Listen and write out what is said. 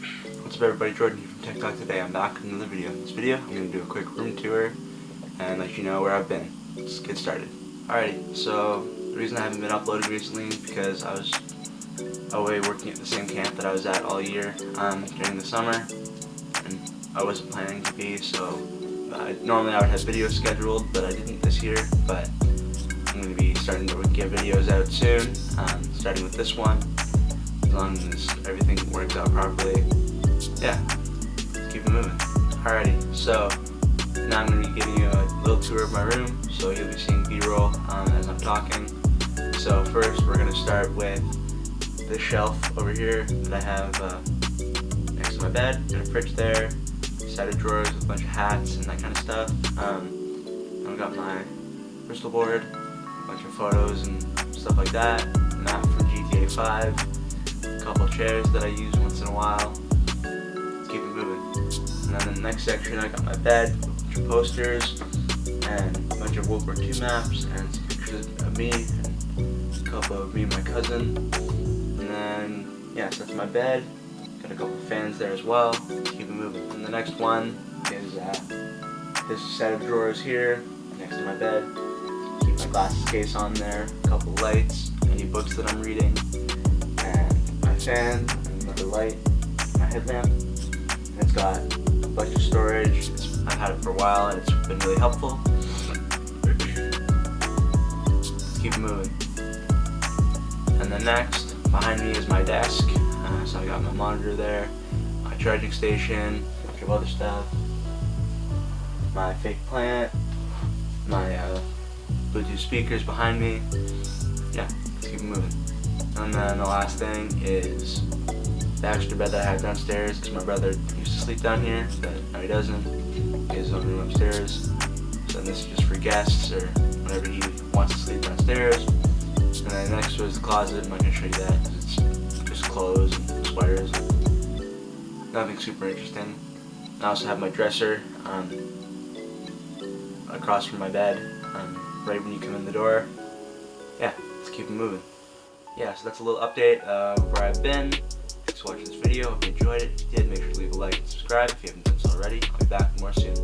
What's up everybody, Jordan here from Tech Talk. Today I'm back with another video. In this video I'm going to do a quick room tour and let you know where I've been. Let's get started. Alrighty, so the reason I haven't been uploading recently is because I was away working at the same camp that I was at all year during the summer, and I wasn't planning to be, so normally I would have videos scheduled, but I didn't this year. But I'm going to be starting to get videos out soon, starting with this one, as long as everything works out properly. Yeah, let's keep it moving. Alrighty, so now I'm going to be giving you a little tour of my room, so you'll be seeing B-roll as I'm talking. So first we're going to start with this shelf over here that I have next to my bed, and a fridge there, a set of drawers with a bunch of hats and that kind of stuff. I've got my crystal board, a bunch of photos and stuff like that, map from GTA 5, a couple chairs that I use once in a while. Let's keep it moving. And then in the next section I got my bed, a bunch of posters, and a bunch of World War II maps, and some pictures of me, and a couple of me and my cousin. And then, yeah, so that's my bed. Got a couple of fans there as well. Let's keep it moving. And the next one is this set of drawers here next to my bed. Keep my glasses case on there, a couple lights, any books that I'm reading, and my fan, another light, my headlamp. And it's got a bunch of storage. I've had it for a while and it's been really helpful. Let's keep it moving. And then next, behind me is my desk. So I got my monitor there, my charging station, a bunch of other stuff, my fake plant, my Bluetooth speakers behind me. Yeah, let's keep it moving. And then the last thing is the extra bed that I have downstairs, because my brother used to sleep down here, but now he doesn't. He has his own room upstairs. So this is just for guests or whenever he wants to sleep downstairs. And then next was the closet. I'm not going to show you that because it's just clothes and sweaters. Nothing super interesting. I also have my dresser across from my bed, right when you come in the door. Yeah, let's keep it moving. Yeah, so that's a little update of where I've been. Thanks for watching this video. Hope you enjoyed it. If you did, make sure to leave a like and subscribe if you haven't done so already. I'll be back more soon.